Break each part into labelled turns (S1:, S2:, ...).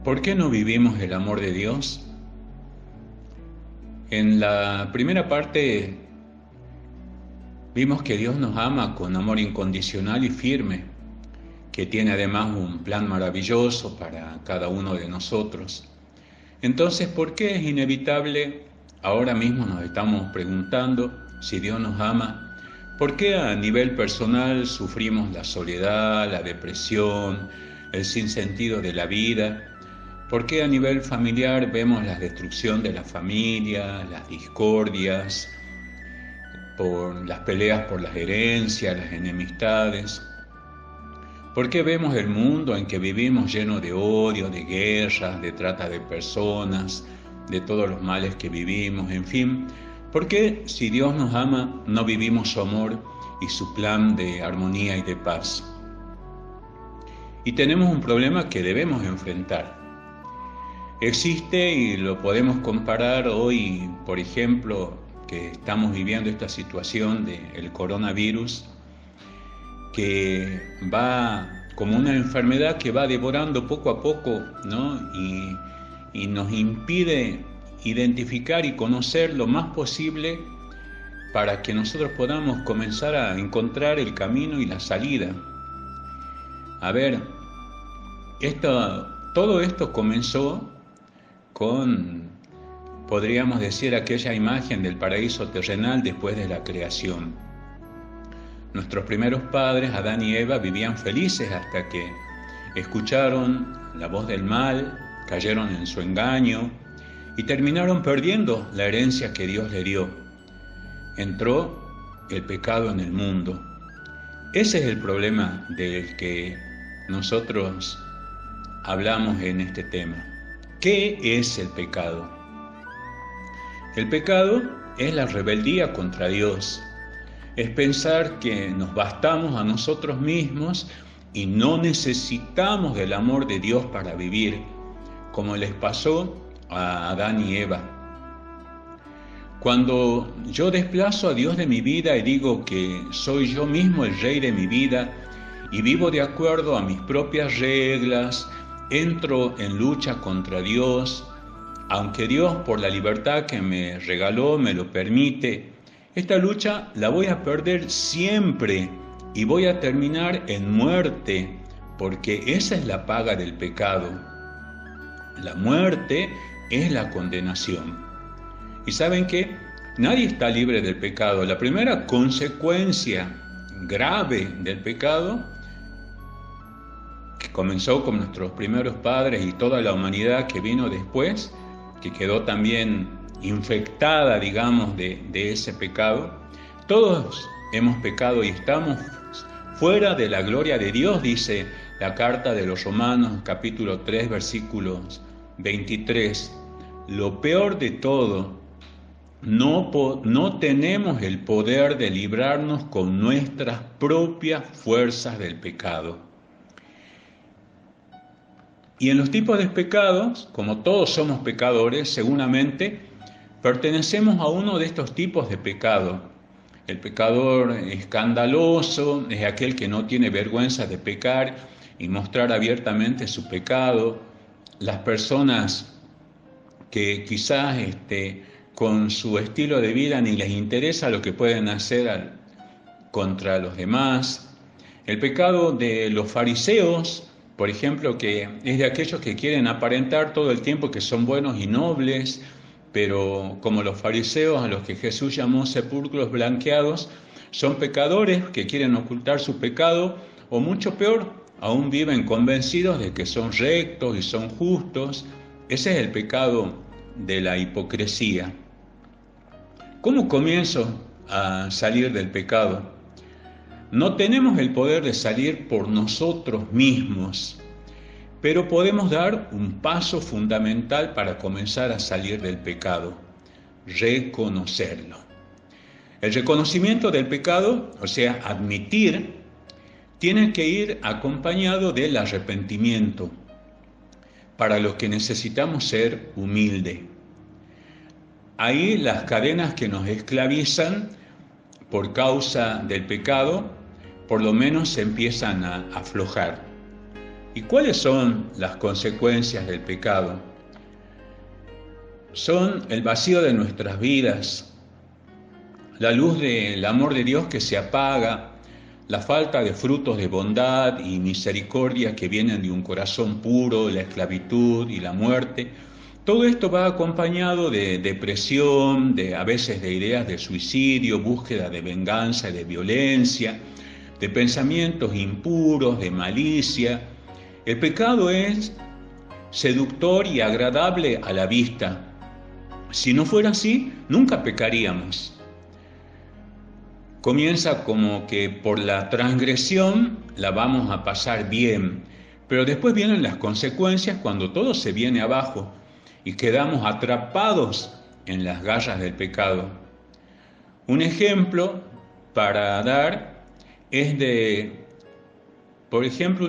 S1: ¿Por qué no vivimos el amor de Dios? En la primera parte vimos que Dios nos ama con amor incondicional y firme, que tiene además un plan maravilloso para cada uno de nosotros. Entonces, ¿por qué es inevitable? Ahora mismo nos estamos preguntando si Dios nos ama. ¿Por qué a nivel personal sufrimos la soledad, la depresión, el sinsentido de la vida? ¿Por qué a nivel familiar vemos la destrucción de la familia, las discordias, por las peleas por las herencias, las enemistades? ¿Por qué vemos el mundo en que vivimos lleno de odio, de guerras, de trata de personas, de todos los males que vivimos, en fin? ¿Por qué, si Dios nos ama, no vivimos su amor y su plan de armonía y de paz? Y tenemos un problema que debemos enfrentar. Existe, y lo podemos comparar hoy, por ejemplo, que estamos viviendo esta situación del coronavirus, que va como una enfermedad que va devorando poco a poco, ¿no? Y nos impide identificar y conocer lo más posible para que nosotros podamos comenzar a encontrar el camino y la salida. A ver, todo esto comenzó con, podríamos decir, aquella imagen del paraíso terrenal después de la creación. Nuestros primeros padres, Adán y Eva, vivían felices hasta que escucharon la voz del mal, cayeron en su engaño y terminaron perdiendo la herencia que Dios le dio. Entró el pecado en el mundo. Ese es el problema del que nosotros hablamos en este tema. ¿Qué es el pecado? El pecado es la rebeldía contra Dios. Es pensar que nos bastamos a nosotros mismos y no necesitamos del amor de Dios para vivir, como les pasó a Adán y Eva. Cuando yo desplazo a Dios de mi vida y digo que soy yo mismo el rey de mi vida y vivo de acuerdo a mis propias reglas, entro en lucha contra Dios, aunque Dios por la libertad que me regaló me lo permite, esta lucha la voy a perder siempre y voy a terminar en muerte, porque esa es la paga del pecado. La muerte es la condenación. ¿Y saben qué? Nadie está libre del pecado. La primera consecuencia grave del pecado, que comenzó con nuestros primeros padres y toda la humanidad que vino después, que quedó también infectada, digamos, de ese pecado. Todos hemos pecado y estamos fuera de la gloria de Dios, dice la carta de los Romanos, capítulo 3, versículos 23. Lo peor de todo, no tenemos el poder de librarnos con nuestras propias fuerzas del pecado. Y en los tipos de pecados, como todos somos pecadores, seguramente pertenecemos a uno de estos tipos de pecado. El pecador escandaloso es aquel que no tiene vergüenza de pecar y mostrar abiertamente su pecado. Las personas que quizás con su estilo de vida ni les interesa lo que pueden hacer contra los demás. El pecado de los fariseos, por ejemplo, que es de aquellos que quieren aparentar todo el tiempo que son buenos y nobles, pero como los fariseos a los que Jesús llamó sepulcros blanqueados, son pecadores que quieren ocultar su pecado, o mucho peor, aún viven convencidos de que son rectos y son justos. Ese es el pecado de la hipocresía. ¿Cómo comienzo a salir del pecado? No tenemos el poder de salir por nosotros mismos, pero podemos dar un paso fundamental para comenzar a salir del pecado: reconocerlo. El reconocimiento del pecado, o sea, admitir, tiene que ir acompañado del arrepentimiento, para lo que necesitamos ser humildes. Ahí las cadenas que nos esclavizan por causa del pecado, por lo menos se empiezan a aflojar. ¿Y cuáles son las consecuencias del pecado? Son el vacío de nuestras vidas, la luz del amor de Dios que se apaga, la falta de frutos de bondad y misericordia que vienen de un corazón puro, la esclavitud y la muerte. Todo esto va acompañado de depresión, a veces de ideas de suicidio, búsqueda de venganza y de violencia, de pensamientos impuros, de malicia. El pecado es seductor y agradable a la vista. Si no fuera así, nunca pecaríamos. Comienza como que por la transgresión la vamos a pasar bien, pero después vienen las consecuencias cuando todo se viene abajo y quedamos atrapados en las garras del pecado. Un ejemplo para dar es por ejemplo,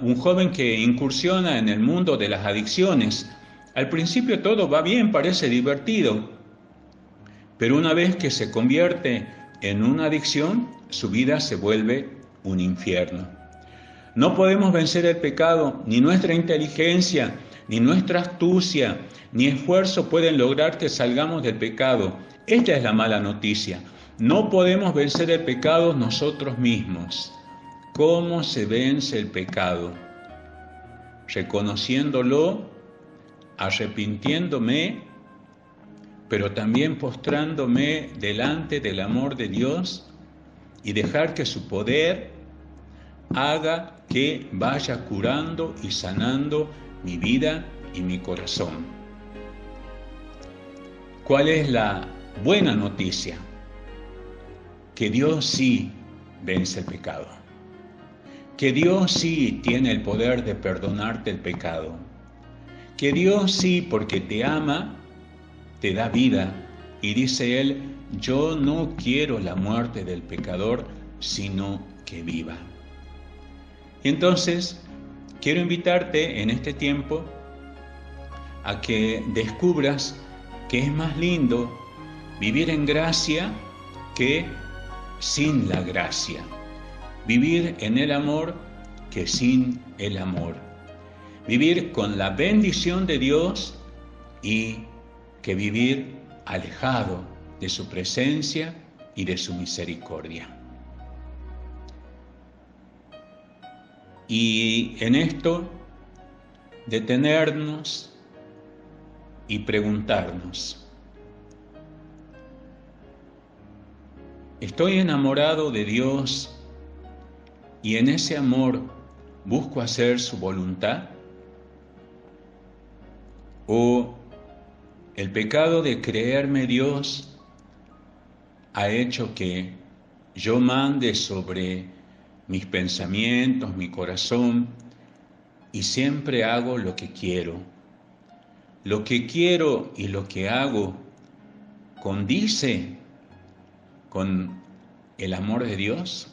S1: un joven que incursiona en el mundo de las adicciones. Al principio todo va bien, parece divertido, pero una vez que se convierte en una adicción, su vida se vuelve un infierno. No podemos vencer el pecado, ni nuestra inteligencia, ni nuestra astucia, ni esfuerzo pueden lograr que salgamos del pecado. Esta es la mala noticia. No podemos vencer el pecado nosotros mismos. ¿Cómo se vence el pecado? Reconociéndolo, arrepintiéndome, pero también postrándome delante del amor de Dios y dejar que su poder haga que vaya curando y sanando mi vida y mi corazón. ¿Cuál es la buena noticia? Que Dios sí vence el pecado. Que Dios sí tiene el poder de perdonarte el pecado. Que Dios sí, porque te ama, te da vida. Y dice Él, yo no quiero la muerte del pecador, sino que viva. Y entonces, quiero invitarte en este tiempo a que descubras que es más lindo vivir en gracia que sin la gracia. Vivir en el amor que sin el amor. Vivir con la bendición de Dios y que vivir alejado de su presencia y de su misericordia. Y en esto, detenernos y preguntarnos, ¿estoy enamorado de Dios y en ese amor busco hacer su voluntad? ¿O el pecado de creerme Dios ha hecho que yo mande sobre mis pensamientos, mi corazón, y siempre hago lo que quiero? Lo que quiero y lo que hago condice con el amor de Dios.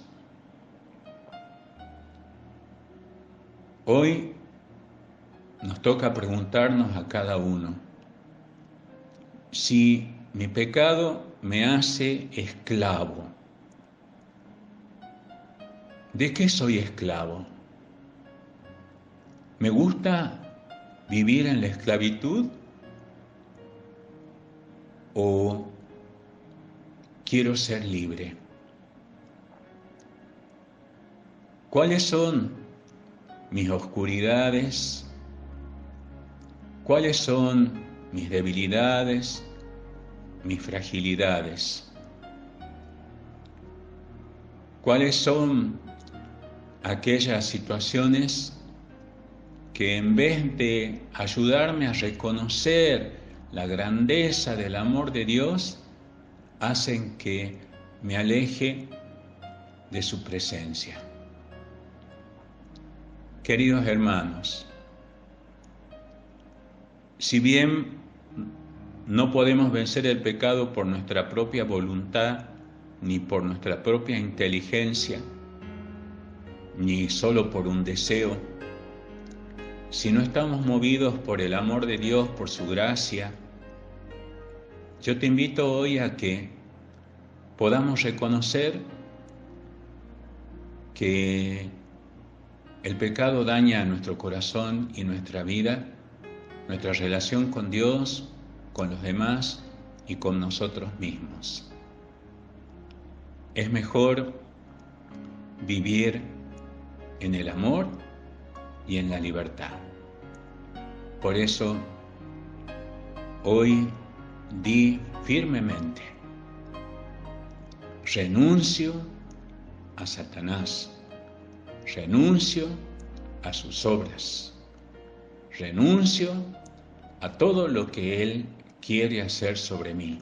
S1: Hoy nos toca preguntarnos a cada uno si mi pecado me hace esclavo. ¿De qué soy esclavo? ¿Me gusta vivir en la esclavitud? ¿O quiero ser libre? ¿Cuáles son mis oscuridades? ¿Cuáles son mis debilidades, mis fragilidades? ¿Cuáles son aquellas situaciones que en vez de ayudarme a reconocer la grandeza del amor de Dios, hacen que me aleje de su presencia? Queridos hermanos, si bien no podemos vencer el pecado por nuestra propia voluntad, ni por nuestra propia inteligencia, ni solo por un deseo, si no estamos movidos por el amor de Dios, por su gracia, yo te invito hoy a que podamos reconocer que El pecado daña nuestro corazón y nuestra vida, nuestra relación con Dios, con los demás y con nosotros mismos. Es mejor vivir en el amor y en la libertad. Por eso, hoy di firmemente: renuncio a Satanás, renuncio a sus obras, renuncio a todo lo que él quiere hacer sobre mí.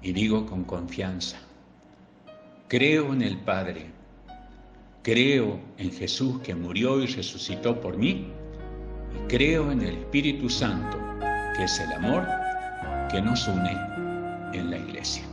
S1: Y digo con confianza: creo en el Padre, creo en Jesús que murió y resucitó por mí, y creo en el Espíritu Santo, que es el amor que nos une en la Iglesia.